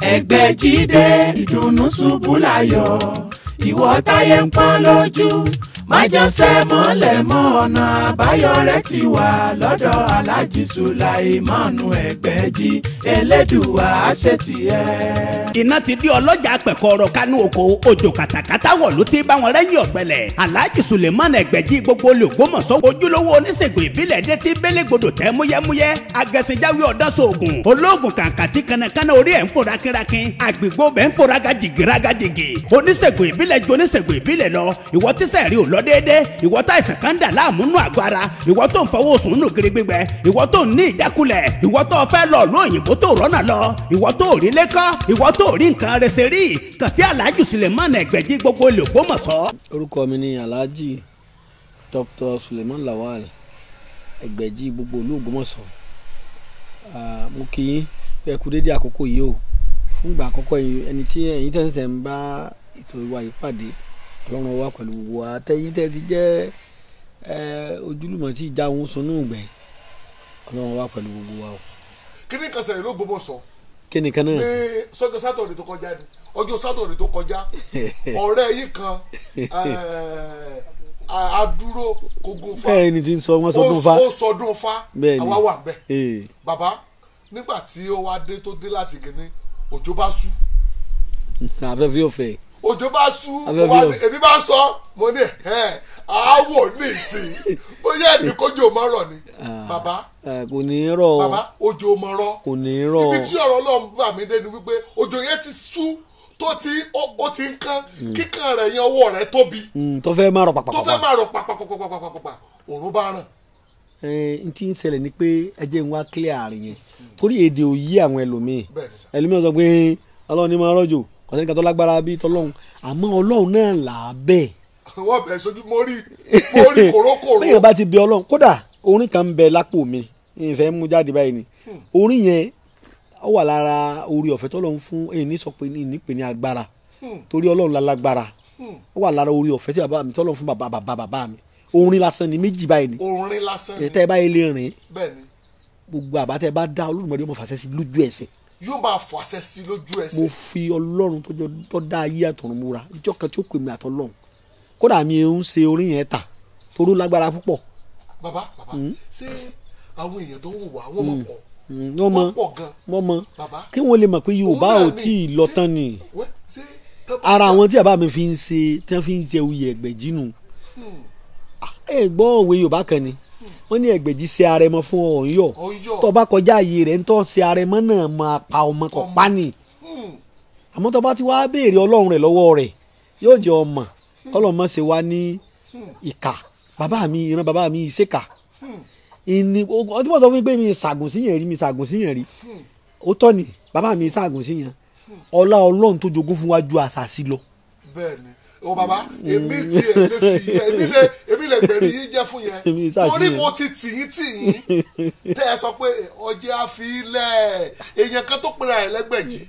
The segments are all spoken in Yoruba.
Ẹgbẹ́jídé ìdùnnú ṣubú láyọ̀ ìwọ táyé ń pọ́n lójú májànsẹ́ mọ́lẹ̀ mọ́ ọ̀nà àbáyọ rẹ̀ ti wà lọ́dọ̀ Alhaji Sulaimanu Ẹgbẹ́jí Elédùà àṣetìẹ́. Iná ti di ọlọ́jà pẹ̀kọ́rọ̀ kánú oko òjò kàtàkàtà wọ̀ ló ti bá wọn rẹ́yìn ọ̀gbẹ́lẹ̀. Alhaji Sulaimanu Ẹgbẹ́jí gbogbo l'Ògbómọ̀ṣọ́ ojúlówó oníṣègùn ìbílẹ̀ dé ti bélégbodò tẹ́ múyẹ́múyẹ́ agẹ̀sìnjáwé ọ̀dọ́sọ̀ọ̀gùn olóògùn kàǹkàtì kanakana orí ẹ̀ ń fò rákínrákín àgbègbè bẹ̀ ń fò rágàjìgì oníṣègùn ìbílẹ̀ ju oníṣègùn ìbílẹ̀ lọ ìwọ tíṣẹ̀ rí ò lọ déédéé ìwọ tá ìsàn kan dà láàmú nù àgọ́ ara ìwọ tó ń fọwọ́ sùn nù kiri gbígbẹ ìwọ tó ń ní ìjákulẹ̀ ìwọ tó fẹ́ lọ lóyìnbó tó rọ́nà lọ ìwọ tó rí lẹ́kọ́ ìwọ tó rí nǹkan rẹ̀ ṣe rí kàn sí Alhaji Sulaimanu Ẹgbẹ́jí gbogbo l'Ògbómọ̀ṣọ́. Orúkọ mi ni Alhaji Dr. Suleiman Lawal Ẹgbẹ́jí gbogbo l'Ògbómọ̀ṣọ́. Mo kí yín ẹ kú dédé àkókò yìí o fún ìgbà àkọ́kọ́ yìí ẹni tí ẹ̀yin tẹ̀sẹ̀ ń bá ètò ìwà yìí pàdé Ọlọ́run wà pẹ̀lú gbogbo àtẹ̀yìn tẹ̀ ti jẹ́ ojúlùmọ̀ tí ìjà òun sunú ìgbẹ́ Ọlọ́run wà pẹ̀lú gbogbo wa o. Kí ni kan ṣẹlẹ̀ l'Ògbómọ̀ṣọ́? Kí ni kan náà? ní sọ́jọ́ sátọ̀dẹ̀ tó kọjá ni ọjọ́ sátọ̀dẹ̀ tó kọjá ọ̀rẹ́ yìí kan adúró kogun fa bẹ́ẹ̀ ni ti ń sọ wọ́n sọdún fa ó sọdún fa àwa wà bẹ́ẹ̀ bàbá nígbà tí ó wá dé tó dé láti kìíní òjò bá sú. afẹ́fẹ́ ò fẹ́. òjò bá sú èmi bá sọ mo ní àáwò ní ìsìn bóyá ẹnì kójú ò mọ rọ ni bàbá kò ní rọ bàbá òjò ò mọ rọ kò ní rọ ibi tí ọ̀rọ̀ Ọlọ́run bà mí dé ni wípé òjò yẹn ti sú tó ti ó ti ń kán kíkan rẹ̀ yẹn ọwọ́ rẹ̀ tóbi tó fẹ́ máa rọ pàpàpàpà tó fẹ́ máa rọ pàpàpàpàpàpà òòrùn bá ràn. n ti ń ṣẹlẹ̀ ni pé ẹ jẹ́ n wá clear àárín yẹn torí èdè ò yí àwọn ẹlòmíì sọ pé Ọlọ́run ní máa rọ̀jò kọ̀sẹ́ni kan tó lágbára bíi tọ́lọ́run àmọ́ Ọlọ́run náà là á bẹ́ẹ̀. wọ́n bẹ̀ sojú mo rí kòrókòró. bẹ́ẹ̀ bá ti bẹ Ọlọ́run kódà orin kan ń bẹ lápò mi ìfẹ́ mú jáde báyìí ni orin yẹn ó wà lára orí ọ̀fẹ́ tọ́lọ́run fún èyí ní sọ pé ní pè ní agbára torí Ọlọ́run la lágbára ó wà lára orí ọ̀fẹ́ tí bàbá mi tọ́lọ́run fún bàbá mi orin lásán ni méjì báyìí ni orin lásán ni tẹ́ ẹ báyìí lè rìn bẹ́ẹ̀ ni gbogbo àbátẹ́ bá dá Olódùmarè yóò máa fàṣẹ sí lójú ẹsẹ̀ yóò máa fàṣẹ sí lójú ẹsẹ̀. mo fi Ọlọ́run tó dá ayé àtọ̀run múra ìjọ kan tí ó pè mí àtọ́lọ́run kódà mi ń ṣe orin yẹn tà toró lágbára púpọ̀. bàbá ṣé àwọn èèyàn tó ń wò wá wọ́n mọ̀ pọ̀ wọ́n pọ̀ gan. wọ́n mọ kí wọ́n lè mọ̀ pé Yorùbá ò tí ì lọ tán ni ara àwọn tí bàbá mi fi ń ṣe tí wọ́n fi ń jẹ oyè Ẹgbẹ́jí nù. ẹ gbọ́ òwe Yorùbá kan ni wọ́n ní Ẹgbẹ́jí ṣe arẹmọ fún Ọ̀yọ́ tó bá kọjá ààyè rẹ̀ ń tọ́ ṣe arẹmọ náà máa pa ọmọ kọ̀ pa ni àmọ́ tó bá ti wá béèrè Ọlọ́run rẹ̀ lọ́wọ́ rẹ̀ yóò jẹ́ ọmọ kọ́lọ́mọ ṣe wá ní ìkà bàbá mi ìran bàbá mi ìṣèkà ìní ọdún mọ̀ sọ fún mi pé mi ṣàgùn síyàn rí ó tọ́ ni bàbá mi ṣàgùn síyàn ọlá Ọlọ́run tó jogún fún wa ju àṣàṣì lọ. bẹ́ẹ̀ni o bàbá èmi ti èmi lè gbẹ̀rì yín jẹ́ fún yẹn torí mo ti tì yín tẹ́ ẹ sọ pé ọjọ́ àfilẹ̀ èèyàn kan tó pera ẹ̀ l'Ẹgbẹ́jí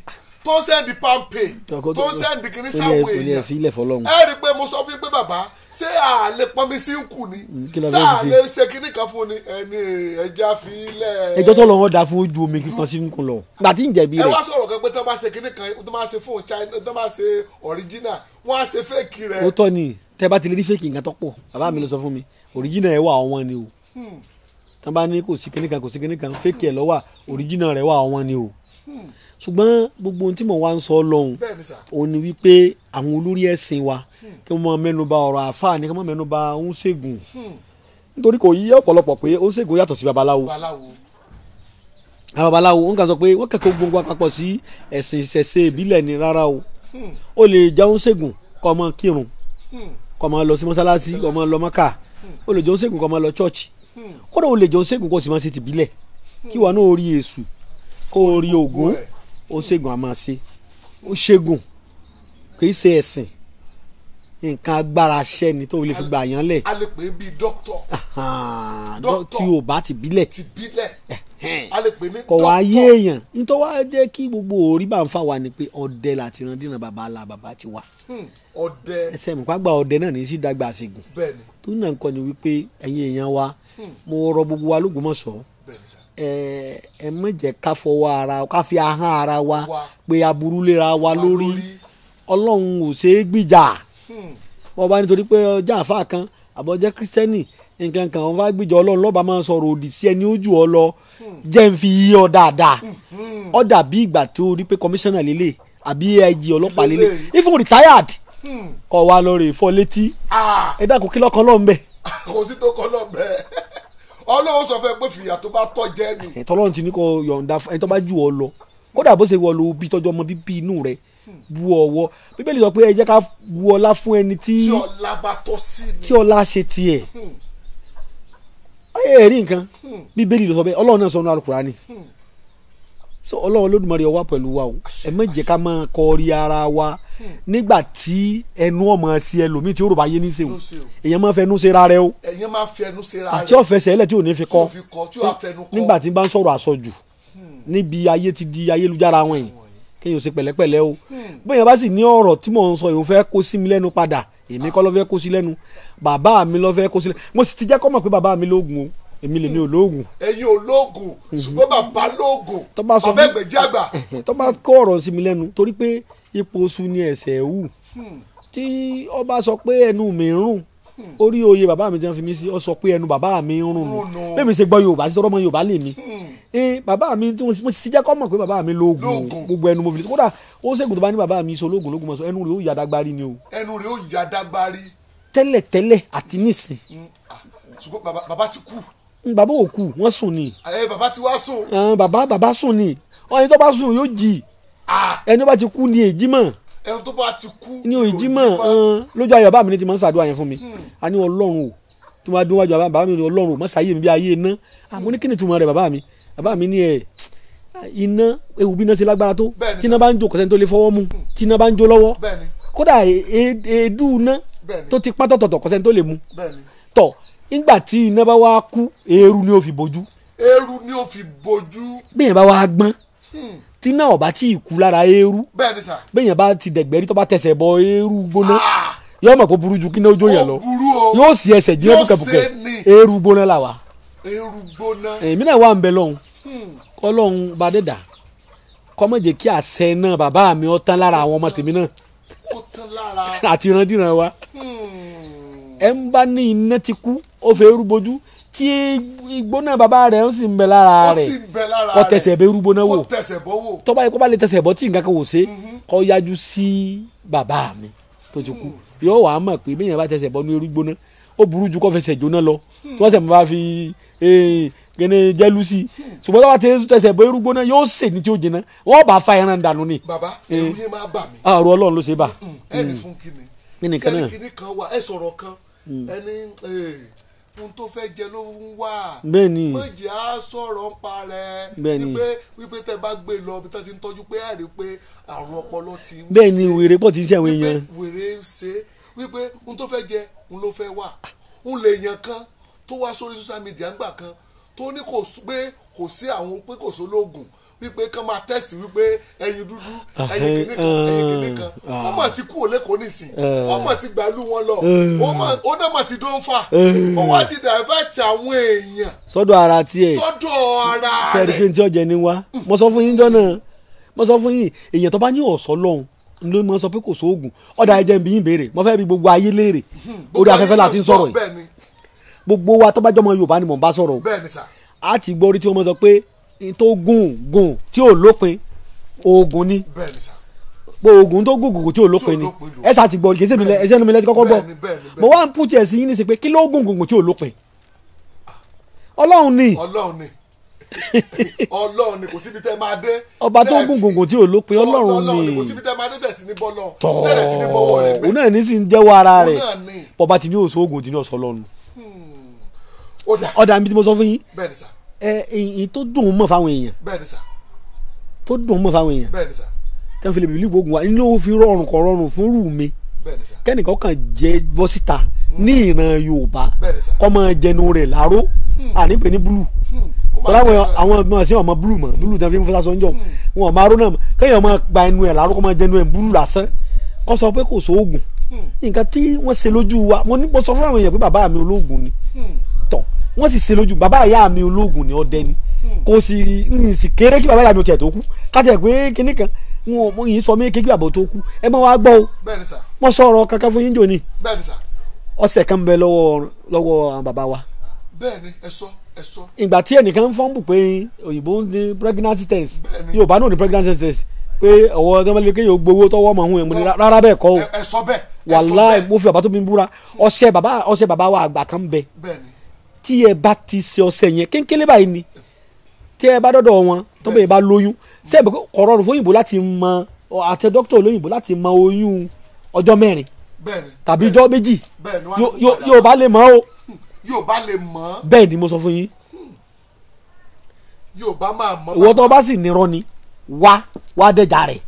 tó ń sẹ́ndì pampe tó ń sẹ́ndì kìíní sáwọn èèyàn ẹ rí i pé mo sọ fún yín pé bàbá ṣé àlè pọnmi sí ń kù ni ṣé àlè ṣe kìíní kan fún ni ẹni ẹja àfilẹ̀. ẹjọ́ tó lọ wọ́n da fún ojú omi kíkan sí ń kun lọ gbà tí ń jẹ̀bi rẹ̀. ẹ wá sọ̀rọ̀ kan pé tó bá ṣe kìíní kan tó bá ṣe fún China tó bá ṣe original wọ́n á ṣe fake rẹ̀. ó tọ́ ni tẹ́ bá ti lè rí fake nǹkan tó pọ̀ bàbá mi ló sọ fún mi original ẹ̀ wà ọ̀wọ́n ni o tán bá ní kò sí kìíní kan fake ẹ̀ lọ́wọ́ original rẹ̀ wà ọ̀wọ́n ni o ṣùgbọ́n gbogbo ohun tí mo wá ń sọ lọ́hùn òun ni wípé àwọn olórí ẹ̀sìn wa kí wọ́n máa mẹ́nuba ọ̀rọ̀ àfáà ní kí wọ́n máa mẹ́nuba oníṣègùn nítorí kò yí ọ̀pọ̀lọpọ̀ pé oníṣègùn yàtọ̀ sí babaláwo àwọn babaláwo wọn kàn sọ pé wọ́n kẹ́kọ̀ọ́ gbogbo àpapọ̀ sí ẹ̀sìn ìṣẹ̀ṣe ìbílẹ̀ ni rárá o ó lè jẹ́ oníṣègùn kó máa kírun kó máa lọ sí mọ́sálásí kó máa lọ Mákà ó lè jẹ́ oníṣègùn kó máa lọ chọ́ọ̀chì kódà ó lè jẹ́ oníṣègùn kó sì máa ṣe tìbílẹ̀ kí wà náà ó rí Èṣù kó o rí Ògún ó ṣègùn àmọ́ ṣe ó ṣègùn kì í ṣe ẹ̀sìn nǹkan agbára ṣẹ́ ni tó lè fi gbà yán lẹ̀. a lè pè é bíi dókítọ̀ tí o bá ti bílẹ̀ a lè pè é ní dókítọ̀. kọ̀ wá yé èèyàn nítorí wá jẹ́ kí gbogbo orí bá ń fà wá ni pé ọdẹ láti ran dínà bàbá ti wà. ọdẹ ẹsẹ̀ mi pàgbà ọdẹ náà ní í sí dàgbà ṣègùn tó náà ń kọ́ ni wípé ẹ̀yin èèyàn wa mo rọ gbogbo wa l'Ògbómọ̀ṣọ́ ẹ má jẹ́ ká fọwọ́ ara ká fi ahọ́n ara wa pé aburú lera wa lórí ọlọ́run ò ṣe é gbìjà wọ́n bá nítorí pé ọjà àfa kan àbọ̀jẹ́ kírísítẹ́nì nǹkan kan wọ́n bá gbìjà ọlọ́run lọ́ba máa sọ̀rọ̀ òdì sí ẹni ojú ọ lọ jẹ́ ń fi yí ọ dáadáa ọ dàbí ìgbà tó rí pé kọmíṣánná lélẹ̀ àbí IG ọlọ́pàá lélẹ̀ even retired kọ̀ wá lọ rè fọ́ létí ẹ dákun kí lọ́kàn lọ́n bẹ̀. kò sí tó kọ́ lọ́n bẹ̀ ọlọ́run sọ fẹ́ pé fìyà tó bá tọ́ jẹ́ ni. tọ́lọ́run ti ní kó yọ̀ǹda ẹni tó bá jù ọ lọ kódà bó ṣe wọ lo bí tọ́jú ọmọ bíbí inú rẹ̀ bu ọwọ́ bíbélì sọ pé ẹ jẹ́ ká bu ọlá fún ẹni tí ọlá bá tọ́ sí ni tí ọlá ṣe tiẹ̀ ẹ rí nǹkan bíbélì ló sọ bẹ́ẹ̀ ọlọ́run náà sọ nínú Al-Kùránì so ọlọ́run Olódùmarè ó wà pẹ̀lú wa o ẹ má jẹ́ ká máa kọrí ara wa nígbà tí ẹnu ọmọ sí ẹlòmíì tí ó rò bá yé ní sèwò èèyàn máa fẹnu ṣe ra rẹ o èèyàn máa fẹnu ṣe ra rẹ àti ọ̀fẹ́sẹ̀ ẹlẹ́ tí ò ní fi kọ́ nígbà tí bá ń sọ̀rọ̀ àsọjù níbi ayé ti di ayélujára wọn yìí kéèyàn ṣe pẹ̀lẹ́pẹ̀lẹ́ o bóyá bá sì ní ọ̀rọ̀ tí mò ń sọ yòó fẹ́ kó sí mi lẹ́nu padà èmi kọ́ ló fẹ́ kó sí lẹ́nu bàbá mi ló fẹ́ kó sí lẹ́nu mo sì ti jẹ́ kọ́ mọ̀ pé bàbá mi lóògùn o èmi lèmi ò lóògùn. ẹ̀yin ò lóògùn ṣùgbọ́n bàbá lóògùn bàbá ẹgbẹ̀jì àgbà. tó bá kó ọ̀rọ̀ sí mi lẹ́nu torí pé ipò oṣù ni ẹ̀sẹ̀ wù tí ọba sọ pé ẹnu mi ń rùn orí oyè bàbá mi jẹun fi mí sí ọ sọ pé ẹnu bàbá mi ń rùn bẹ́ẹ̀ mi ṣe gbọ́ Yorùbá sí tọ́rọ́ mọ́ Yorùbá lè mi bàbá mi mo ti jẹ́ kọ́ mọ̀ pé bàbá mi lóògùn gbogbo ẹnu mo fi kódà ó ṣègùn tó bá ní bàbá mi sọ lóògùn lóògùn mọ̀ sọ ẹnu rẹ̀ ó yà dágbárí ni o. ẹnu rẹ̀ ó yà dágbárí. tẹ́lẹ̀ àti nísìn. ṣùgbọ́n bàbá ti kú. Bàbá ò kú wọ́n sùn ni. Bàbá ti wá sùn. Bàbá sùn ni ọ̀yin tó bá sùn yóò jì ẹni tó bá ti kú ni èjì mọ̀. ẹni tó bá ti kú ni èjì mọ̀ lójú ayọ̀ bàbá mi ní ti máa ń ṣàdúrà yẹn fún mi a ní Ọlọ́run o tó máa dún wájú bàbá mi ní Ọlọ́run o má ṣàyè mi bí ayé iná àmọ́ ní kí ni túmọ̀ rẹ̀ bàbá mi ní iná ewu bí iná ṣe lágbára tó tí iná bá ń jó kọ̀sẹ́ni tó lè fọwọ́ mú tí iná bá ń jó lọ́wọ́ kódà èédú iná tó ti pátọ̀ tọ̀tọ̀ kọ̀sẹ́ni tó lè mú tọ̀ nígbà tí iná bá wá kú eérú ni ó fi bojú. eérú ni ó fi bojú. bẹ́ẹ̀ bá wá gbọ́n tí náà ọba tí ì kú lára eérú. bẹ́ẹ̀ ni sà. bẹ́ẹ̀ bá ti dẹ̀gbẹ́rí tó bá tẹsẹ̀ bọ eérú gbóná yóò mọ̀ pé burú ju kí ní ojú yẹn lọ. ó burú o yóò sì ẹsẹ̀ jẹ́ bùkẹ́bùkẹ́ eérú gbóná là wá. eérú gbóná. èmi náà wà ń bẹ lọ́hùn kọ́lọ́hún bá dé dà kọ́mọ̀jẹ̀ kí àṣẹ náà bàbá mi ó tán lára àwọn ọmọ tèmi náà. ó tán lára. àti ìrandíran wa ẹ ń bá ní iná ti kú ó fẹ́ eérú bojú tí ìgbóná bàbá rẹ̀ ń sì ń bẹ lára rẹ̀ kó tẹsẹ̀ bẹ eérú gbóná wò tó bá yẹ kó bá lè tẹsẹ̀ bọ́ tí nǹkan kan wò ṣe kó yájú sí bàbá mi tó ti kú yóò wá mọ̀ pé bẹ́ẹ̀ yẹn bá tẹsẹ̀ bọ́ ní eérú gbóná ó burú ju kó fẹsẹ̀ jóná lọ tí wọ́n sẹ̀ mọ́ bá fi gẹ́nẹ́ jẹ́lúsì ṣùgbọ́n tó bá tẹsẹ̀ bọ́ eérú gbóná yóò sè ní tí ó jìnnà wọ́n bá fa ẹran dànù ni. bàbá ẹrù yẹn máa bà mí. àrò Ọlọ́run ló ṣe bà. ẹnì fún kíni sẹ́ni kan wà ẹ sọ̀rọ̀ kan ẹni ohun tó fẹ́ jẹ ló ń wà. bẹ́ẹ̀ni méjì á sọ̀rọ̀ ń pa rẹ̀. bẹ́ẹ̀ni wípé tẹ bá gbé lọ bí tẹ ti ń tọ́jú pé àrí pé àrùn ọpọlọ ti ń ṣe. bẹ́ẹ̀ni wèrè pọ̀ ti ń ṣe àwọn èèyàn. wèrè ṣe wípé ohun tó fẹ́ jẹ ohun ló fẹ́ wà. ohun lè yàn kan tó wá sórí social media ńgbà kan tó ní kò sí àwọn pé kò sólógùn wípé kán máa test wípé ẹyin dúdú ẹyin kìnìkan ọmọ ti kú òlẹ́kọ̀ọ́ nísìn ọmọ ti gbàlú wọn lọ ó náà mà ti dán fà ó wá ti divert àwọn èèyàn sọ́dọ̀ ara tiẹ̀ rẹ̀ fẹ́ẹ́ kí n tí ọ̀jẹ̀ ni wá mo sọ fún yín jọ náà mo sọ fún yín èèyàn tó bá ní ọ̀sọ́ lọ́hùn ló mọ sọ pé kò sóògùn ọ̀dà ẹ̀jẹ̀ ń bí yín béèrè mo fẹ́ bí gbogbo ayé léèrè orí afẹ́fẹ́ la ti ń sọ̀rọ̀ yìí gbogbo wa tó bá jọmọ Yorùbá ni mò ń bá sọ̀rọ̀ a ti gbọ́ orí tí wọ́n mọ sọ pé tó gùn tí ò lópin oògùn ni pé oògùn tó gùn tí ò lópin ni ẹ sá ti gbọ́ kì í sèmi ẹsẹ̀ mi lẹ́tí kọ́kọ́ gbọ́ mo wá ń pùtì ẹ̀sìn yín ní sí pé kí ló gùn tí ò lópin Ọlọ́run ni kò síbi tẹ́ máa dé ọba tó gùn tí ò lópin Ọlọ́run ni kò síbi tẹ́ máa dé tẹ̀sí ní bọ́lọ̀ tẹ̀sí ní bọ́wọ́ rẹ̀ òun náà ní sì ń jẹ́wọ́ ara rẹ̀ bọ́ba ti ní òṣò oògùn tí ní ọ̀sọ́ lọ́nu ọ̀dà mi tí mo sọ fún yín bẹ́ẹ̀ ni sà èyí tó dùn mọ́ fáwọn èèyàn bẹ́ẹ̀ ni sà tó dùn mọ́ fáwọn èèyàn bẹ́ẹ̀ ni sà kẹ́hìn fi lè bìbí gbógun wa inú ó fi rọrùn fún rù mi bẹ́ẹ̀ ni sà kẹ́nìkan kàn jẹ́ bọ́ síta ní ìran Yorùbá bẹ́ẹ̀ ni sà kọ́ máa jẹnu rẹ̀ láró ànípe ní búlù kọ́lá àwọn ọmọ sí ọmọ búlù mọ́ búlù tẹ́ fi ń fọ́sá sọ́njọ́ wọn ò máa ró náà kẹ́yìn máa gba ẹnu ẹ̀ láró kọ́ máa jẹnu ẹ̀ búlù lásán kọ́ sọ pé kò sóògùn nǹkan tí wọ́n ṣe lójú wa mo sọ fún àwọn èèyàn pé bàbá mi olóògùn ni tọ̀ wọ́n sì ṣe lójú bàbá ìyá mi ológun ni ọdẹ ni kò sì kéré kí bàbá ìyá mi ò tiẹ̀ tó kú kájẹ pé kinní kan wọn yìí sọ mí kékeré àbò tó kú ẹ máa wá gbọ́ o wọ́n sọ̀rọ̀ kankan fún yín jò ní ọ̀sẹ̀ kan bẹ lọ́wọ́ àwọn bàbá wa. bẹ́ẹ̀ni ẹ sọ. ìgbà tí ẹnìkan fọ́n bù pé òyìnbó ní pregnancy test Yorùbá náà ní pregnancy test pé ọwọ́ tọ́mọlẹ́ kéèyàn gbowó tọ́wọ́ mọ̀ ohun ẹ̀mú ni rárá bẹ́ẹ̀ kọ́ o ẹ sọ bẹ́ẹ̀ wàláì mo fi bàbá tó mi búra ọṣẹ bàbá wa àgbà kan bẹ tí ẹ bá ti ṣe ọṣẹ yẹn kéńkélé báyìí ni tí ẹ bá dọ́dọ̀ wọn tó bẹ́ẹ̀ bá lóyún sẹ́ẹ̀bù kọ̀rọ̀ fún òyìnbó láti mọ àti dókítà olóyìnbó láti mọ oyún ọjọ́ mẹ́rin tàbí ọjọ́ méjì yóò bá lè mọ̀ o yóò bá lè mọ̀. bẹ́ẹ̀ ni mo sọ fún yín. yóò bá máa mọ̀. ìwọ tó bá sì nírọ́ ni wá dẹjà rẹ̀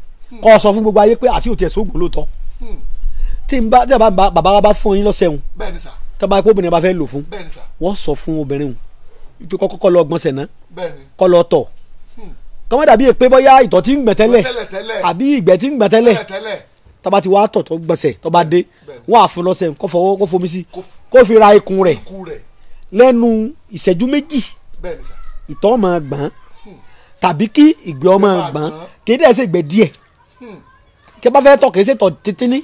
kọ́ ọ sọ fún gbogbo ayé pé àti òtí ẹ̀ sóògùn lóòótọ́ tí bàbá wa bá fún yín lọ́sẹ̀ wọn bẹ́ẹ̀ni sà tó bá pé obìnrin bá fẹ́ lò fún bẹ́ẹ̀ni sà wọ́n sọ fún obìnrin wọn pé kọ́kọ́ lọ gbọ́nsẹ̀ náà bẹ́ẹ̀ni kọ́ lọ tọ̀ kọ́mọ́ dàbí pé bóyá ìtọ̀ tí ń gbẹ̀ tẹ́lẹ̀ àbí ìgbẹ́ tí ń gbẹ̀ tẹ́lẹ̀ tó bá ti wá tọ̀ tó gbọ̀nsẹ̀ tó bá dé wọ́n á fún lọ́sẹ̀ kó fọwọ́ kó fomi sí kó fi ra ikùn rẹ̀ lẹ́nu ìṣẹ́jú méjì ìtọ̀ máa gbọ̀n tàbí kí ìgbẹ́ ọmọ gbọ̀n kì í dẹ̀ ṣe ìgbẹ́ díẹ̀ kí ẹ bá fẹ́ tọ̀ kì í ṣe tọ̀ títí ní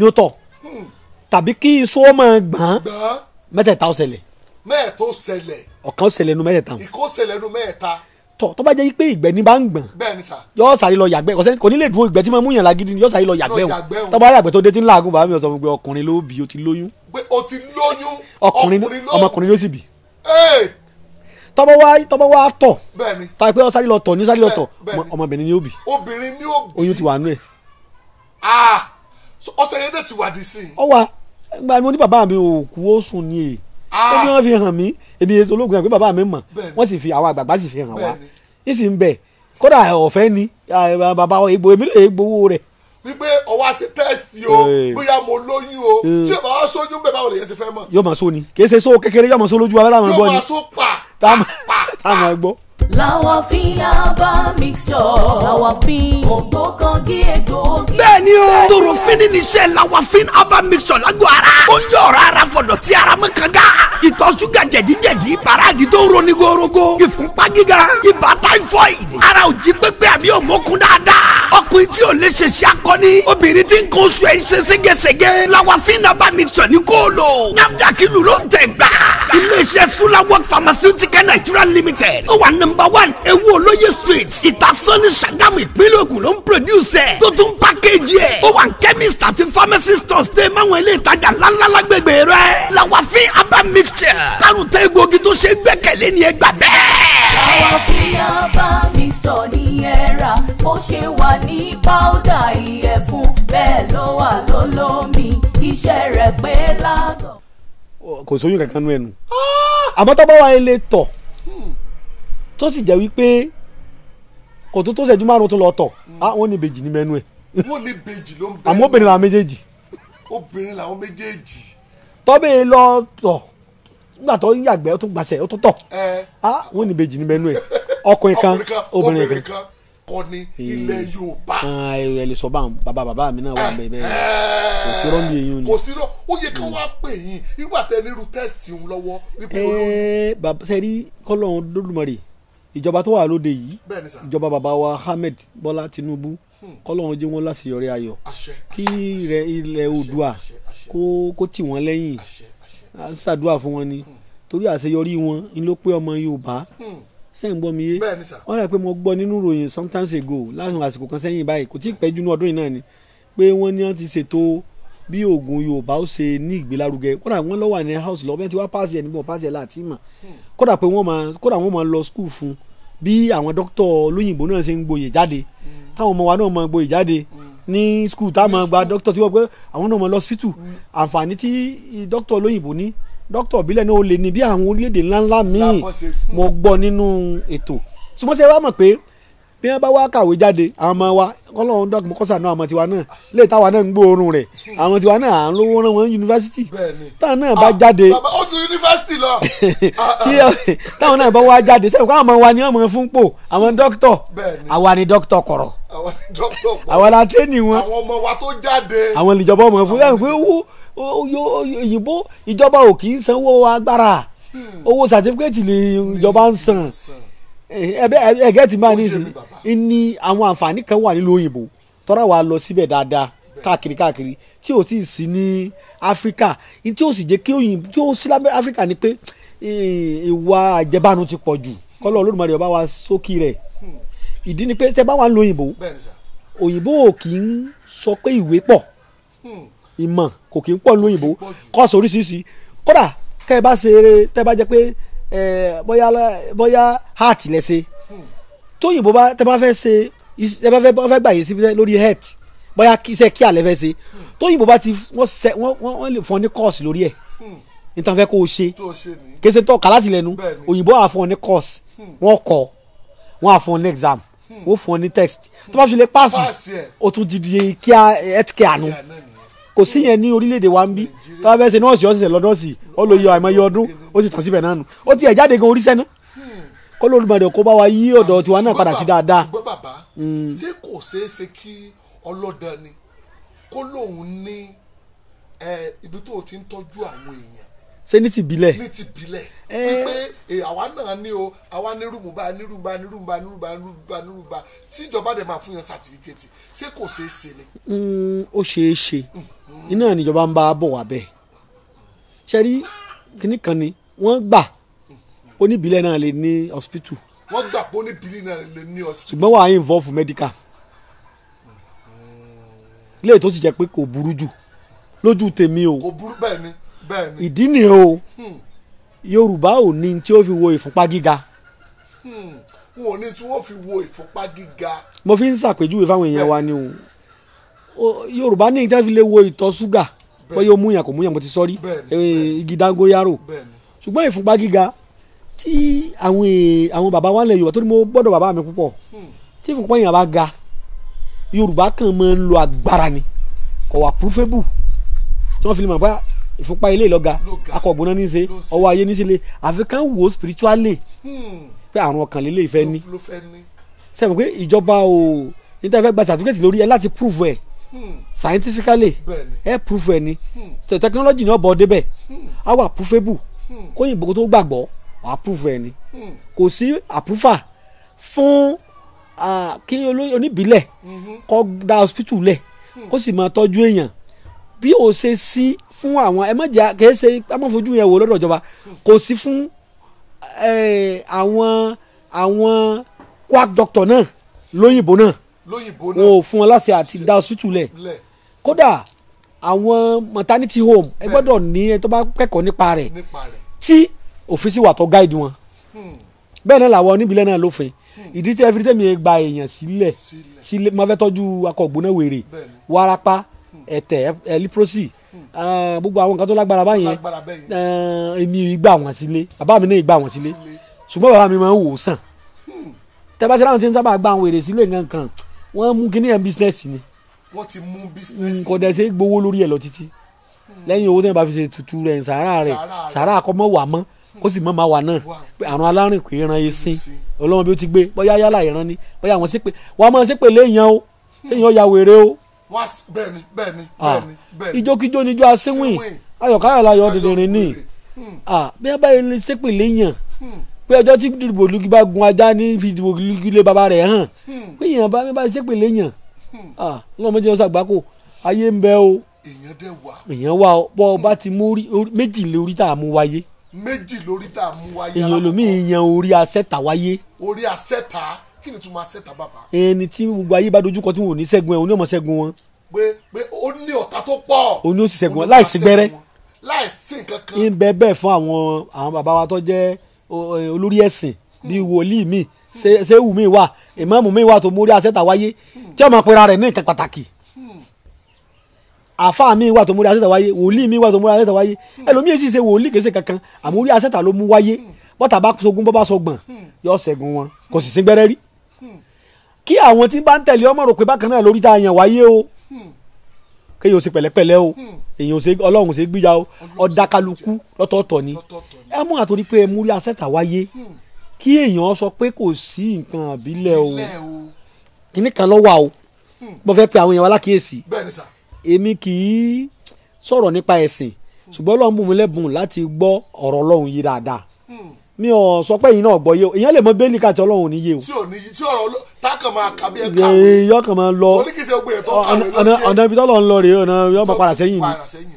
ó tọ̀ tàbí kí iṣu ọmọ gbọ̀n mẹ́tẹ̀ẹ̀ta ó ṣẹlẹ̀ ọ̀kan ó ṣẹlẹ̀ nu mẹ́tẹ̀ẹ̀ta tó bá jẹ́ pé ìgbẹ́ ní bá ń gbọ̀n yóò sáré lọ yàgbẹ́ kò ní lè dúró ìgbẹ́ tí máa mú yàn lágídí ni yóò sáré lọ yàgbẹ́ wọn tó bá yàgbẹ́ tó dé tí ń làágùn bàbá mi sọ fún mi pé ọkùnrin ló bí o ti lóyún ọmọkùnrin ló sì bí tọ́bọ̀ wá tọ̀ tàbí pé ó sáré lọ tọ̀ ní sáré lọ tọ̀ ọmọbìnrin ni ó bí oyún ti wà nú ẹ̀. ọ̀sẹ̀ yẹn dẹ̀ ti wà dì sí. ọ wà gba mo ní bàbá mi ò kú ó sùn ní èyí ó ní wọ́n fi hàn mí èmi ètò ológun yẹn pé bàbá mi mọ̀ wọ́n sì fi àwọn àgbààgbà sì fi hàn wá ní sì ń bẹ̀ kódà ọ̀fẹ́ ni bàbá egbò èmi lè gbowó rẹ̀. wípé ọwọ́ àti tẹ́sítì o bóyá mo lóyún o tí o bá wá sóyún bẹ́ẹ̀ báwo lè yẹn ti fẹ́ mọ̀. yóò máa so ni kì í ṣe so kékeré yóò máa so lójú abẹ́rẹ́ àwọn ẹgbọ́n ni yóò máa so táwọn ẹgbọ́. Lawafin herbal mixture. Lawafin ògbókangí egbòogi. bẹ́ẹ̀ni o torofin ní iṣẹ́ Lawafin herbal mixture lágbo ara. ó ń yọ ọ̀rọ̀ ara fọ̀dọ̀ tí ara mọ́ kanga. ìtọ̀ ṣúgà jẹ̀díjẹ̀dí paráàdì tó ń roni gorogo. ìfúnpá gíga ibà typhoid. ara ò jí pépé àbí òmókun dáadáa. ọkùnrin tí ò lè ṣe ṣe akọni. obìnrin tí ń kó oṣù ẹ̀ ń ṣe ségesège. Lawafin herbal mixture ní kó lò. NAFDAC ìlú ló ń tẹ̀ gbà. iléeṣẹ́ Sulawok Pharmaceutical Nigeria Limited. ó wà number 1 ewu olóye street ìtasọ́ni Ṣàgámù ìpínlẹ̀ Ògùn ló ń produce ẹ̀ tó tún package ẹ̀ ó wà chemist àti pharmacy stores tẹ́ máwọn ilé ìtajà ńláńlá lágbègbè rẹ̀ Lawafin herbal mixture kárùn tẹ́ egbògi tó ṣe gbẹ́kẹ̀lé ní ẹgbà bẹ́ẹ̀. Lawafin herbal mixture ní ẹ̀rà ó ṣe wà ní powder ìyẹ̀fun bẹ́ẹ̀ ló wà lólómi iṣẹ́ rẹ̀ pé lágọ̀. kò sóyún kankan nú ẹnu àmọ́ tó bá wà ilé tọ̀ tó sì jẹ́ wípé kò tó ṣẹ́jú márùn tó lọ tọ̀ wọ́n ní ìbejì ní mẹ́nu ẹ̀. wọ́n ní ìbejì ló ń bẹ́ẹ̀. àmọ́ obìnrin làwọn méjèèjì. obìnrin làwọn méjèèjì. tọ́bẹ̀ lọ tọ̀ nígbà tó ń yàgbẹ́ ó tún gbàṣẹ ó tún tọ̀ wọ́n ní ìbejì ní mẹ́nu ẹ̀ ọkùnrin kan obìnrin kan. kọ́ ní ilẹ̀ Yorùbá. ẹ lè sọ bàbá mi náà wà bẹ́ẹ̀ kò sí rọ́ọ̀mì eyín ni. kò sí rọ́ ó yẹ kí wọ́n á pè yín nígbà tẹ nírú tẹ́sítì ń lọ́wọ́. bàbá sẹ́rí kọ́lọ́hún Olódùmarè ìjọba tó wà lóde yìí ìjọba bàbá wa Ahmed Bọ́lá Tinubu kọ́lọ́hún jẹ́ wọn láṣeyọrí ayọ̀ kí ilẹ̀ Oòduà kó tì wọ́n lẹ́yìn ṣàdúrà fún wọn ni torí àṣeyọrí wọn ni ló pé ọmọ Yorùbá sẹ́yìn gbọ́ mi yé wọ́n rẹ̀ pé mo gbọ́ nínú ìròyìn sometimes ago láàrin àsìkò kan sẹ́yìn báyìí kò tí ì pẹ́ jù ní ọdún yìí náà ni pé wọ́n ní wọ́n ti ṣètò bí oògùn Yorùbá ó ṣe ní ìgbélárugẹ kódà wọ́n lọ́wọ́ ní house lọ́wọ́ tí wọ́n pàṣẹ ẹ̀ níbo pàṣẹ láti mọ̀ kódà pé wọ́n máa lọ school fún bí àwọn dókítà olóyìnbó náà ṣe ń gboyè jáde táwọn ọmọ wa náà máa gboyè jáde ní school táwọn máa gba dókítà tí wọ́n pé àwọn náà máa lọ hospital àǹfààní tí dókítà olóyìnbó ní dókítà ìbílẹ̀ náà ó lè ní bí àwọn orílẹ̀-èdè ńláńlá míì mo gbọ́ nínú ètò ṣùgbọ́n ṣe wá mọ̀ pé bí wọ́n bá wá kàwé jáde àwọn ọmọ wa kọ́lọ́run dọ́kùnrin kọ́sà náà àwọn tiwa náà lè táwa náà ń gbóòórùn rẹ̀ àwọn tiwa náà à ń lówó rán wọn yunifásitì táwọn náà bá jáde ó ju yunifásitì lọ. táwọn náà bá wá jáde sẹ́yìn káwọn ọmọ wa ni wọ́n mọ̀ fún pò àwọn dókítọ̀ àwa ni dókítọ̀ kọ̀rọ̀ àwa la tẹ́ni wọn àwọn ọmọ wa tó jáde àwọn ìjọba ọmọ fún yàrá pé owó òyìnbó ìjọba ò kì í sanwó agbára owó sàtífíkẹ́tì lè ìjọba ń san ẹgẹ́ tí máa ní sí ní àwọn àǹfààní kan wà nílùú òyìnbó tọ́ra wa lọ síbẹ̀ dáadáa káàkiri tí ò tí ì sí ní áfíríkà tí ó sì jẹ́ kí òyìnbó tí ó sí lábẹ́ áfíríkà ni pé ìwà àjẹbánu ti pọ̀ jù kọ́lọ́ Olódùmarè ọba wa sókè rẹ̀ ìdí ni pé tẹ́ bá wà ń lo òyìnbó ò kì í sọ pé ìwé pọ̀ ìmọ̀ kò kì í pọ̀ lóyìnbó kọ́ọ̀sì oríṣiríṣi kódà kẹ́ ẹ bá ṣe eré tẹ́ bá jẹ́ pé bóyá heart lẹ́sẹ̀ tóyìnbó bá tẹ́ bá fẹ́ ṣe tẹ́ bá fẹ́ gbà yín sí lórí heart bóyá iṣẹ́ kí àlẹ́ fẹ́ ṣe tóyìnbó bá ti wọ́n lè fún ọ ní kọ́ọ̀sì lórí ẹ̀ nítorí fẹ́ kó o ṣe kése tó kà láti lẹ́nu òyìnbó á fún ọ ní kọ́ọ̀sì wọ́n kọ́ wọ́n á fún ọ ní exam wọ́n fún ọ ní text tó bá fi lè paasi o tún di kíá healthcare àánú kò sí yẹn ní orílẹ̀-èdè wa ń bí tó bá fẹ́ ṣe nọ́ọ̀sì ọ̀sẹ̀ lọ́dọ̀ọ̀sì ó lọ yọ àìmọye ọdún ó sì tàn síbẹ̀ náà nù ó ti ẹ̀ jáde gan orí sẹ́nu kó Olódùmarè kó bá wa yí ọ̀dọ̀ tiwa náà padà sí dáadáa. ṣùgbọ́n bàbá ṣé kò ṣeé ṣe kí ọlọ́dàn ni kó lóun ní ibi tó ti ń tọ́jú àwọn èèyàn ṣé ní ti bilẹ̀. ní ti bilẹ̀ wípé àwa náà ní o àwa ní rúùmù bá ní rúùmù bá ní rúùmù bá ní rúùmù bá ní rúùmù bá ní rúùmù bá tí ìjọba dẹ̀ máa fún yàn sàtífíkẹ́tì ṣé kò ṣeé ṣe ni. ó ṣeé ṣe iná níjọba ń bá a bọ̀ wá bẹ́ẹ̀ ṣe rí kíní kan ni wọ́n gbà oníbílẹ̀ náà lè ní hospital. wọ́n gbà pé oníbílẹ̀ náà lè ní hospital. ṣùgbọ́n wàá involve medical léè tó sì jẹ́ pé kò burú jù lójú tèmi o. kò burú bẹ́ẹ̀ ni. ìdí ni o Yorùbá ò ní tí ó fi wo ìfúnpá gíga. wọn ò ní tí wọ́n fi wo ìfúnpá gíga. mo fi ń ṣàpèjúwe fáwọn èèyàn wa ni o Yorùbá ní ìtẹ́ fi lè wo ìtọ̀ ṣúgà bóyá ó múyàn kò múyàn mo ti sọ rí igi dángóyárò ṣùgbọ́n ìfúnpá gíga tí àwọn bàbá wa ń lẹ Yorùbá tó ní mo gbọ́dọ̀ bàbá mi púpọ̀ tí ìfúnpá yẹn bá ga Yorùbá kan máa ń lo agbára ni kò wà púrúfébù tí wọ́n fi lè mọ̀ pé ìfúnpá ilé ìlọ́ga akọ̀gbọ́n ní í ṣe ọwọ́ ayé ní í ṣe lé àfi kàn wò ó spiritually pé àrùn ọkàn lélẹ̀ ìfẹ́ ní sẹ́wọ̀n pé ìjọba ò níta fẹ́ gba certificate lórí ẹ láti prove ẹ̀ scientifically ẹ prove ẹ̀ ni technology ní ọ̀bọ̀ débẹ̀ á wà provable kóyìnbó tó gbàgbọ́ wà prove ẹ̀ ni kò sí approval fún kí oníbílẹ̀ kó dá hospital lẹ̀ kó sì máa tọ́jú èèyàn bí o ṣe sí fún àwọn ẹ má jà kìí ṣe amọ̀fojú yẹn wò lọ́dọ̀ ìjọba kò sí fún àwọn quack doctor náà lóyìnbó náà o fún wọn láṣẹ àti dá hospital lẹ̀ kódà àwọn maternity home ẹ gbọ́dọ̀ ní ẹ tó bá kẹ́kọ̀ọ́ nípa rẹ̀ tí òfin sì wà tó guide wọn bẹ́ẹ̀ náà làwọn oníbílẹ̀ náà lófin ìdí tí every time yẹn gba èèyàn sílẹ̀ máa fẹ́ tọ́jú akọ̀gbóná wèrè wárápá ẹ̀tẹ̀ leprosy gbogbo àwọn nǹkan tó lágbára báyẹn èmi ìgbà wọn sílé bàbá mi náà ìgbà wọn sílé ṣùgbọ́n bàbá mi máa ń wò sàn tẹ́bátí láwọn tí ń sábà gba àwọn èrè sílé nǹkan wọ́n mú kíní ẹ̀ bísínẹ́sì ni wọ́n ti mú bísínẹ́sì kò dẹ̀ ṣe gbowó lórí ẹ̀ lọ títí lẹ́yìn owó tẹ́yìn bá fi ṣe tutù rẹ̀ sàárà akọ́mọ́ wà mọ́ kó sì mọ́ máa wà náà pé àrùn alárìn kò ran yé sín ọlọ́run bí ó ti gbé bóyá yálà ìran ni bóyá àwọn ṣépè wọ́n máa ṣépè léèyàn o léèyàn ya wèrè o ìjókíjó níjó asínwìn ayọ̀káyọ̀ láyọ̀ dìndìnrín ní bí wọ́n bá yẹn lè ṣépè léèyàn pé ọjọ́ tí dìbò lùgì bá gun ajá ní fi dìbò lùgì lé bàbá rẹ̀ hàn pé èèyàn bá ṣépè léèyàn ọlọ́run méjì ọ̀sán àgbákò ayé ń bẹ o èèyàn wà bọ́ bá ti mú méjì lórí tá a mú wáyé èèyàn olómìn yan orí asẹ́ta wáyé orí asẹ́ta kí ni tún máa ṣẹ́ta bàbá. ẹni tí gbogbo ayé bá dojúkọ tí wọn ò ní ṣẹ́gun ẹ̀ òun ní ọmọ ṣẹ́gun wọn. pé ó ní ọ̀tá tó pọ̀. òun ní ó sì ṣẹ́gun wọn láìsí gbẹ́rẹ́. láìsí nǹkan kan. ń bẹ bẹ́ẹ̀ fún àwọn bàbá wa tó jẹ́ olórí ẹ̀sìn bíi wòlíì mi ṣéwù mi wà ìmáàmù mi wà tó mórí asẹ́ta wáyé tí ọmọ pera rẹ̀ ní nǹkan pàtàkì. àfáà mi wà tó mórí asẹ́ta wáyé wòlíì mi wà tó mórí asẹ́ta wáyé ẹlòmíì sì ṣe wòlíì kìí ṣe kankan àmórí asẹ́ta ló mú wáyé bọ́tà bá sogun bọ́ bá sọgbọ̀n yóò ṣẹ́gun wọn kò sì sí gbẹ́rẹ́ rí kí àwọn tí bá ń tẹ̀lé ọmọ rò pé bákan náà lórí tá a yàn wáyé o kéèyàn ò ṣe pẹ̀lẹ́pẹ̀lẹ́ o èèyàn ò ṣe ọlọ́run ò ṣe gbíya o ọ̀dà kálukú lọ́tọ̀ọ̀tọ̀ ni ẹ mú àtòrí pé ẹ mú rí asẹ́ta wáyé kí èèyàn sọ pé kò sí nǹkan àbílẹ̀ o kíní kan lọ́wọ́ o mo fẹ́ pe àwọn èèyàn wa lákìyèsí èmi kì í sọ̀rọ̀ nípa ẹ̀sìn ṣùgbọ́n Ọlọ́run bùn mí lẹ́bùn láti gbọ́ ọ̀rọ̀ Ọlọ́run yìí dáadáa mi ò sọ pé yìí náà gbọ́ yé o èèyàn lè mọ bẹ́ẹ̀lì káàtì Ọlọ́run ò ní yé o. tí ọ̀rọ̀ tákàn máa kà bí ẹ kàwé yọ kàn máa lọ oníkìsẹ́ ogun yẹn tó kàwé lóye ọ̀nà ibi tọ́lọ́ ń lọ rèé ọ̀nà yọ máa padà sẹ́yìn ni.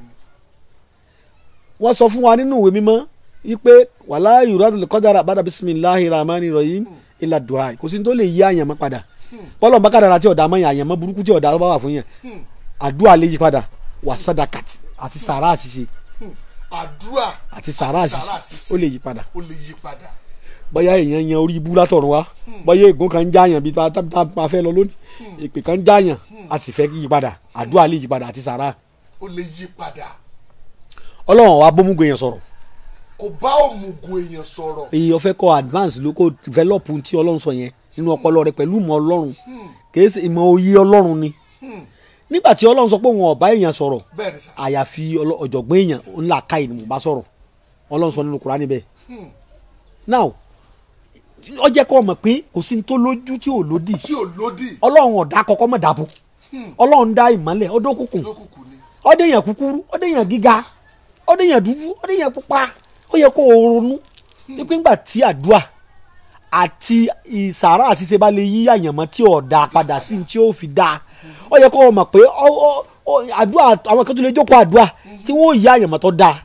wọ́n sọ fún wa nínú ìwé mímọ́ wípé wàlá yuradul qadara bada bisimilahi rahmani rahim ila du'a kò sí ní tó lè yí àyàn mọ́ padà bọ́lọ̀ bá kàdàrà tí ọ̀dà mọ́ àyàn mọ́ burúkú tí ọ̀dà bá wà fún yẹn àdúrà lè yí padà wà sádàkàtì àti sàrà àṣìṣe àdúrà àti sàrà àṣìṣe ó lè yí padà bóyá èèyàn yan orí ibú látọ̀run wá bóyá ègún kan ń jáàyàn bí tá a fẹ́ lọ lónìí èpè kan ń jáàyàn a sì fẹ́ yí padà àdúrà lè yí padà àti sàrà. ó lè yí padà. Ọlọ́run wa bómúgo èèyàn sọ̀rọ̀. kò bá òmùgọ̀ èèyàn sọ̀rọ̀. èèyàn fẹ́ kọ́ advance ló kó develop tí Ọlọ́run sọ yẹn nínú ọpọlọ rẹ pẹ̀lú ìmọ̀ Ọlọ́run kìí ṣe ìmọ̀ òye Ọlọ́run ni nígbà tí Ọlọ́run sọ pé òun ọ̀bá èèyàn sọ̀rọ̀ àyàfi ọ̀jọ̀gbọ́n èèyàn ńlá káyì ni mo bá sọ̀rọ̀ Ọlọ́run sọ nínú Kùránì bẹ́ẹ̀. now ó jẹ́ kó mọ̀ pé kò sí ní tó lójú tí ò lódì Ọlọ́run ọ̀dà kọ́kọ́ mọ̀ dàbò Ọlọ́run dá ìmọ́lẹ̀ ọdún òkùnkùn ọdún èèyàn kúkúrú ọdún èèyàn gíga ọdún èèyàn dúdú ọdún èèyàn pupa ó yẹ kó o ronú pípín gbà tí àdúrà àti ìsàrà àṣìṣe bá lè yí àyànmọ́ tí ò dáa padà sí tí ó fi dáa ó yẹ kó o mọ̀ pé àdúrà àwọn kan tó lè jókòó àdúrà tí wọ́n yí àyànmọ́ tó dáa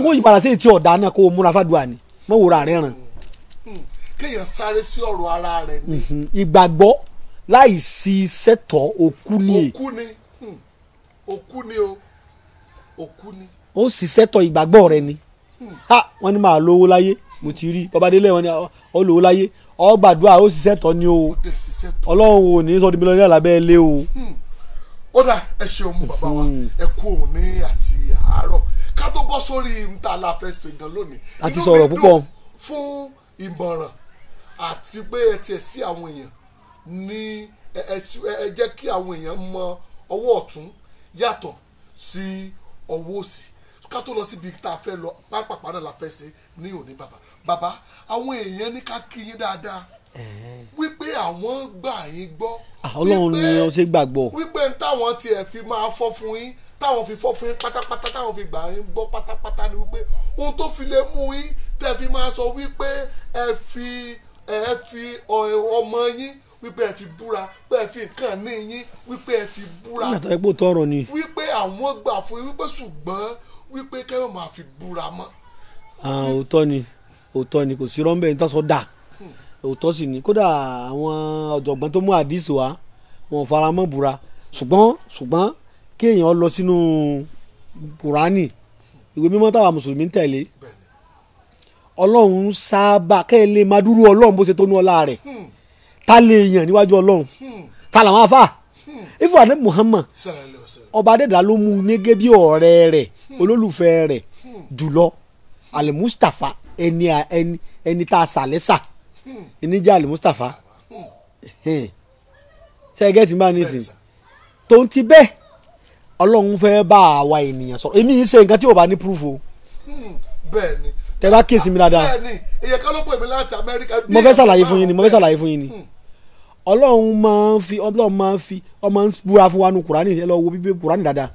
wọ́n yí padà sí tí ò dáa náà kó o múra fàdúrà ni mọ̀ wòrà rẹ̀ ràn. kéèyàn sáré sí ọ̀rọ̀ ara rẹ̀ ni. ìgbàgbọ́ láì sí iṣẹ́ tọ́ òkú ni. òkú ni o òkú ni. ó sì ṣẹ́tọ̀ ìgbàgbọ́ rẹ ni wọ́n ní máa lówó láyé mo ti rí babadélé wọn ni ó lówó láyé ó gbàdúrà ó sì ṣẹ́tọ̀ ni o Ọlọ́run ò ní sọ di mílíọ̀nù alábẹ́ ilé o. ó dà ẹ ṣeun mú bàbá wa ẹ kú òun ní àti àárọ̀ ká tó bọ́ sórí níta la fẹ́ ṣe gan lónìí. a ti sọ̀rọ̀ púpọ̀. fún ìmọ̀ràn àti pé ẹ tiẹ̀ sí àwọn èèyàn ní ẹ jẹ́ kí àwọn èèyàn mọ ọwọ́ ọ̀tún yàtọ̀ sí ọwọ́ òsì ká tó lọ síbi tá a fẹ́ lọ pápápá náà la fẹ́ ṣe ní òní bàbá àwọn èèyàn ní ká kí yín dáadáa wípé àwọn gbà yín gbọ́ Ọlọ́run ni ó ṣe gbàgbọ́ wípé táwọn tiẹ̀ fi máa fọ́ fún yín táwọn fi fọ́ fún yín pátápátá táwọn fi gbà yín gbọ́ pátápátá ni wípé ohun tó fi lè mú yín tẹ́ fi máa sọ wípé ẹ fi ọmọ yín wípé ẹ fi búra pé ẹ fi nǹkan ní yín wípé ẹ fi búra nígbà tó yẹ kó tọrọ ni. wípé àwọn gbà fún yín wípé ṣùgbọ́n wípé kẹ́wọ́n máa fi búra mọ́. òótọ́ ni kò sí rọ́ńbẹ́ ní tọ́sọ dà òótọ́ sì ni kódà àwọn ọ̀jọ̀gbọ́n tó mú àdìsí wa wọn ò fara mọ́ búra ṣùgbọ́n kéèyàn lọ sínú Kùránì ìwé mímọ́ táwa mùsùlùmí ń tẹ̀lé Ọlọ́run sábà kẹ́ẹ̀ lè máa dúró Ọlọ́run bó ṣe tó ní ọlá rẹ̀ ta lè yàn níwájú Ọlọ́run ta làwọn afa ifo adé Muhammad ọba adéda ló mú nígé bí ọ̀rẹ́ rẹ̀ olólùfẹ́ rẹ̀ jùlọ alimustafa ẹni tá a sàlẹ́sà ẹni jẹ́ alimustafa ṣẹ́gẹ́ tí n bá nísìn tó ń ti bẹ́ẹ̀ Ọlọ́run fẹ́ bá àwa ènìyàn sọ̀rọ̀ èmi yìí ṣe nǹkan tí ò bá ní proof o. bẹ́ẹ̀ni tẹ bá kíyèsí mi dáadáa bẹ́ẹ̀ni èyàn kan ló pè mí láti Amẹ́ríkà. mo fẹ́ ṣàlàyé fún yín ni Ọlọ́run máa ń fi ọmọ ń búra fún wa nu Kùránì ẹ lọ wo bíbélì Kùránì dáadáa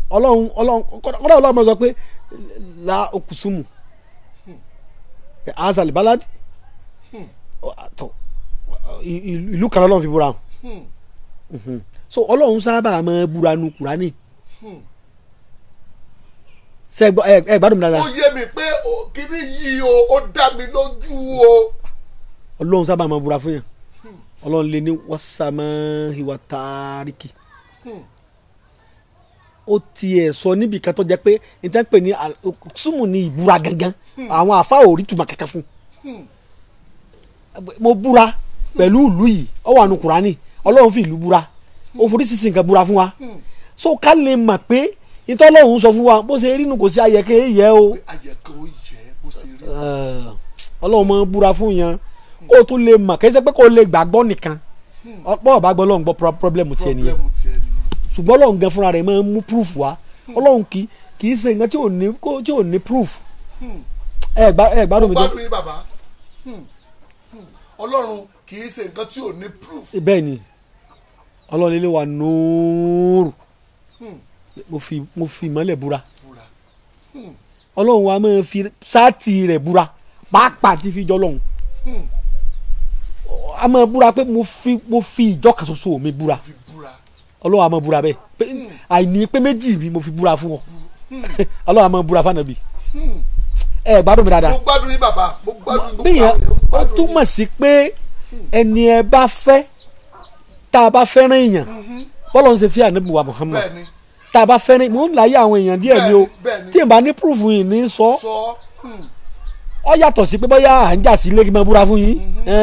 Ọlọ́run máa sọ pé la okusumu azali balad ìlú kan Ọlọ́run fi búra so Ọlọ́run sábà máa búra nu Kùránì ẹ gbádùn mi dáadáa. ó yé mi pé kíní yìí ó dá mi lójú o. Ọlọ́run sábà máa búra fún yàn Ọlọ́run lè ní wàsàmà ìwà tàríkì ó tiẹ̀ sọ níbi kan tó jẹ́ pé níta pè ní súnmù ní ìbúra gangan àwọn àfa ò rí tùmọ̀ kankan fún mo búra pẹ̀lú ìlú yìí ó wà nù Kùránì Ọlọ́run fi ìlú búra ó forí sísìn nǹkan búra fún wa so ká lè mọ̀ pé ìtọ́lọ́hún sọ fún wa bó ṣe rí nu kò sí ayẹ̀kẹ́ yẹ o. ayẹ̀kẹ́ ó yẹ bó ṣe rí. Ọlọ́run máa ń búra fún yẹn kó o tún lè mọ̀ kì í ṣe pé kó o lè gbàgbọ́ nìkan ọ̀pọ̀ ọ̀bá gbọ́ Ọlọ́run gbọ́ pọ́blẹ́mù tiẹ̀ nìyẹn ṣùgbọ́n Ọlọ́run gan fúnra rẹ̀ máa ń mú proof wá Ọlọ́run kì í ṣe nǹkan tí ò ní proof. ẹ gbádùn mi tó. gbádùn yín bàbá Ọlọ́run kì í ṣe nǹkan tí ò ní proof. bẹ́ẹ̀ ni Ọlọ́run lè wà nóòrù mo fi ìmọ́lẹ̀ búra ọlọ́run wa máa fi sáàtì rẹ̀ búra pàápàá tí fi jọ lọ́hùn a máa búra pé mo fi ìjọ kan ṣoṣo mi búra ọlọ́run a máa búra bẹ́ẹ̀ pé àìní pé méjì mi mo fi búra fún ọ ọlọ́run a máa búra fánàbí ẹ gbádùn mi dáadáa. mo gbádùn yín bàbá mo gbádùn yín. bíyẹn ó túmọ̀ sí pé ẹni ẹ bá fẹ́ tá a bá fẹ́ràn èèyàn bọ́lọ̀ ń ṣe fi ànábì wa Muhammad tá a bá fẹ́ràn mò ń láyé àwọn èèyàn díẹ̀ ni o tí n bá ní proof yìí ní sọ ọ yàtọ̀ sí pé bóyá à ń jà sí ilé kí n máa búra fún yín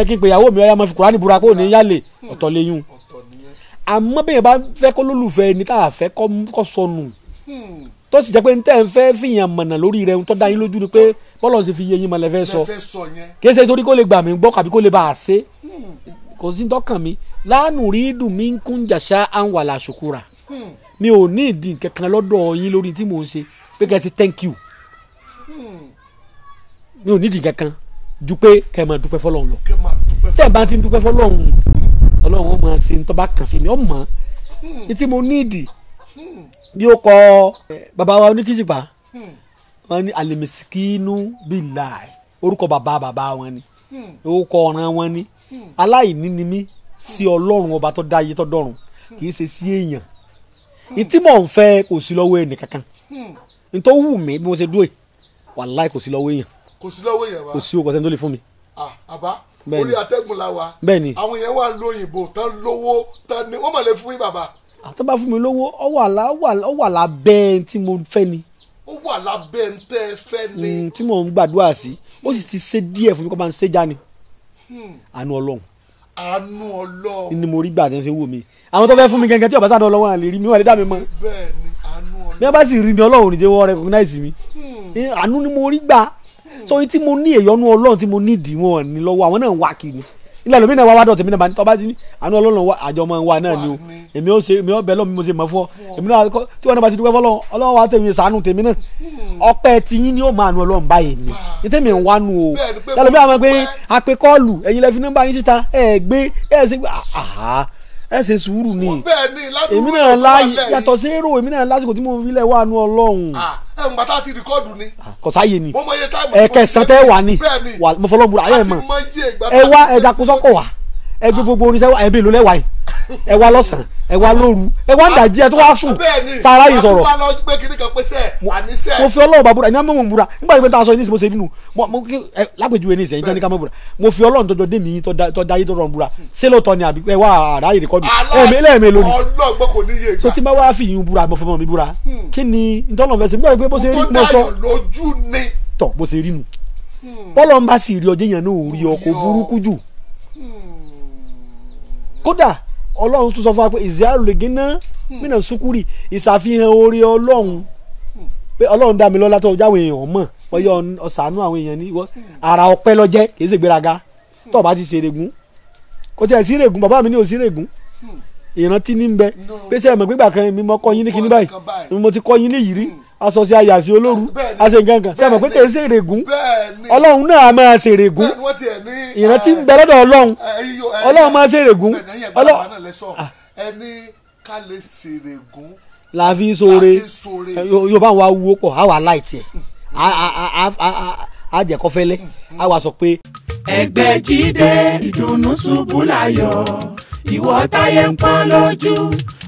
kí n pè ìyàwó mi ọ̀yà máa fi Kùránì búra kó ní yálè ọ̀tọ̀ lẹ́yìn àmọ́ bẹ́ẹ̀ bá fẹ́ kó lólùfẹ́ ẹni tá a fẹ́ kọ́ sọnù tó sì jẹ́ pé ntẹ́ ń fẹ́ fìyàn mọ̀nà lórí rẹ̀ ń tọ́ da yín lójú ni pé bọ́lọ̀ ṣe fi yé yín mọ̀ lẹ́fẹ́ sọ kì í ṣe torí kó lè gbà mí gbọ́ kàbí kó lè bá a ṣe kò sí dọ́kàn mi láàánú rí dùn mí ń kún jàṣà àwọn wàlà ṣùkúrà mi ò ní ìdí kankan lọ́dọ̀ yín lórí tí mò ń ṣe pé kẹ́ ẹ ṣe thank you mi ò ní ìdí kankan ju pé kẹ́ ẹ máa dúpẹ́ fọlọ́run lọ tẹ́ ẹ bá ti ń dúpẹ́ fọlọ́run ọlọ́run ó máa ṣe ń tọ́ bá kàn sí mi ọ̀ mọ́ ní tí mo ní ìdí bí ó kọ bàbá wa oníkìjìpá wọn ní alimisikinu billahi orúkọ bàbá wọn ni orúkọ ọ̀ràn wọn ni aláìní ni mí sí ọlọ́run ọba tó dá ayé tó dọ̀run kì í ṣe sí èèyàn ìtí mò ń fẹ́ kò sí lọ́wọ́ ẹnì kankan nítorí wù mí bí mo ṣe dúró wàláì kò sí lọ́wọ́ èèyàn kò sí òkò sẹ́ni tó lè fún mi. àbá orí atẹ́gùn la wa bẹ́ẹ̀ni àwọn yẹn wà lóyìnbó tán lówó tán ni wọ́n mọ̀ lè fún yín bàbá. tó bá fún mi lówó ọ wà lábẹ́ tí mo fẹ́ ni. ó wà lábẹ́ ń tẹ́ ẹ fẹ́ ni. tí mò ń gbàdúrà sí ó sì ti ṣe díẹ̀ fún mi kó bá ń ṣe já ni. àánú ọlọ́run ni mo rí gbà tí wọ́n fi wò mí. àwọn tó fẹ́ fún mi gẹ́gẹ́ tí ọ̀bá sáà lọ́wọ́ àlè rí mi wọ́n lè dá mi mọ́. bẹ́ẹ̀ni àánú ọlọ́run. bí wọ́n bá sì rí mi ọlọ́run ní jẹ́ wọ́n recognize mi. àánú ni mo rí gbà so tí mo ní èyọ́nú ọlọ́run tí mo ní ìdí wọn ní lọ́wọ́ àwọn náà wá kiri ilé ẹlòmínà wá wádọ̀ tèmi náà bá ní tọ́ba ti ní àánú ọlọ́run àjọ máa ń wá náà ni o èmi ó bẹ lọ́mọ mi mo ṣe mọ̀ fún ọ èmi náà tí wọ́n náà bá ti dúpẹ́ fọlọ́run ọlọ́run wá tèmi ṣàánú tèmi náà ọpẹ́ tiyín ni ó máa nu ọlọ́run báyìí ni ní tèmi ń wá nu o ẹlòmínà máa gbé apẹ kọ́ọ̀lù ẹ̀yin lẹ́fi nọ́mbà yín síta ẹ̀ gbé ẹ̀ ṣe gbé ẹ ṣe sùúrù ni èmi náà láàyè yàtọ̀ sí èrò èmi náà lásìkò tí mo fi lẹ̀ wà nù ọlọ́run. ẹ ń gbàtà ti rìkọ́ọ̀dù ni. kò sáyè ni ẹ kẹsàn tẹ wà ní mo fọlọ́ múra ayé ẹ mọ̀ ẹ wá ẹ dàkúsọ́kọ̀ wá ẹ gbé gbogbo oníṣẹ́ wa ẹ bí èlò lẹ́wà yìí ẹ wá lọ́sàn ẹ wá lóru ẹ wá ń dàjí ẹ tó wá sùn sára yìí sọ̀rọ̀ mo fi ọlọ́run bá búra ẹni àmọ́ mo búra nígbà tí mo ta aṣọ yìí ní ìsìn mo ṣe nínú lápèjúwe ní ìsìn ìjọ ní ká mọ́ búra mo fi ọlọ́run tọjọ́ dé mi tó da yìí tó rọrùn búra ṣé lóòótọ́ ni àbí ẹ wá àráyè rìkọ́dù ẹ̀ẹ́mẹ́ lónìí so tí bá wá fi yín búra mo fọmọ mi búra kí ni ntọ́nà fẹ́ sí nígbà pé bó ṣe rí mo sọ tọ̀ bó ṣe rí nu bọ́lọ̀ ń bá sì rí ọjọ́ yẹn náà ò rí ọkọ̀ burúkú jù kódà ọlọ́run tún sọ fún wa pé ìzíàrò lè gíná mìíràn sukuri ìṣàfihàn oore ọlọ́run pé ọlọ́run dá mi lọ́lá tó jáwé èèyàn mọ̀ ọyọ ọ̀sánú àwọn èèyàn ní ara ọpẹ́ lọ́jẹ́ kìí ṣe gbéraga tó o bá ti ṣe règún kò tí ẹ̀ sí règún bàbá mi ní ò sí règún ìrántí ní bẹ pé sẹ́yìn mọ̀ gbígbà kan mi mọ́ kọ́ yín ní kíní báyìí mo ti kọ́ yín ní yìí rí aṣọ sí ayà sí olóru àṣẹ gangan sẹ́yìn mọ̀ pé kìí ṣe règún ọlọ́run náà máa ṣe règún ìrántí ń bẹ lọ́dọ̀ ọlọ́run máa ṣe règún ẹni ká lè ṣe règún la fi sóore yorùbá wa wúwo pọ̀ á wà láìtì ẹ̀ á jẹ́ kọ́fẹ́lẹ́ á wà sọ pé. ẹgbẹ́ jíde ìdùnnú ṣubú láyọ̀ ìwọ táyé ń pọ́n lójú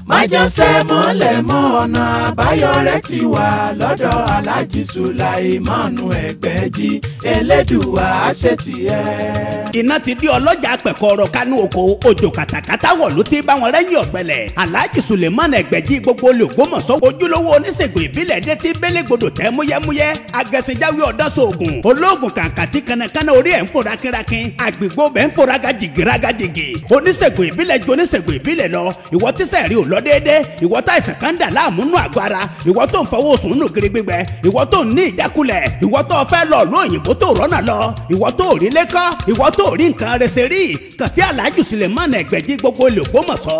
májànsẹ́ mọ́lẹ̀ mọ́ ọ̀nà àbáyọ rẹ̀ ti wà lọ́dọ̀ Alhaji Sulaimanu Ẹgbẹ́jí Elédùà àṣetì ẹ̀. iná ti di ọlọ́jà pẹ̀kọ́rọ̀ kánú oko òjò kàtàkàtà wọ̀ ló ti bá wọn rẹ́yìn ọ̀gbẹ́lẹ̀ Alhaji Sulaimanu Ẹgbẹ́jí gbogbo olùgbòmọ̀sọ́ ojúlówó oníṣègùn ìbílẹ̀ dé ti bélégbodò tẹ́ múyẹ́múyẹ́ agẹ̀sìnjáwé ọ̀dọ́sọ̀ọ̀gùn olóògùn kàǹkàtì kanakana orí ẹ̀ ń fò rákínrákín àgbègbè bẹ́ẹ̀ ń fò rágàjìgì oníṣègùn ìbílẹ̀ ju oníṣègùn ìbílẹ̀ lọ ìwọ tíṣẹ̀ rí ò lọ déédé ìwọ tá ìsàn kan dà láàmú nù àgọ́ ara ìwọ tó ń fọwọ́ sùn nù kiri gbígbẹ ìwọ tó ń ní ìjákulẹ̀ ìwọ tó fẹ́ lọ lóyìnbó tó rọ́nà lọ ìwọ tó rí lẹ́kọ́ ìwọ tó rí nǹkan rẹ̀ ṣe rí kàn sí Alhaji Sulaimanu Ẹgbẹ́jí gbogbo olùgbòmọ̀sọ́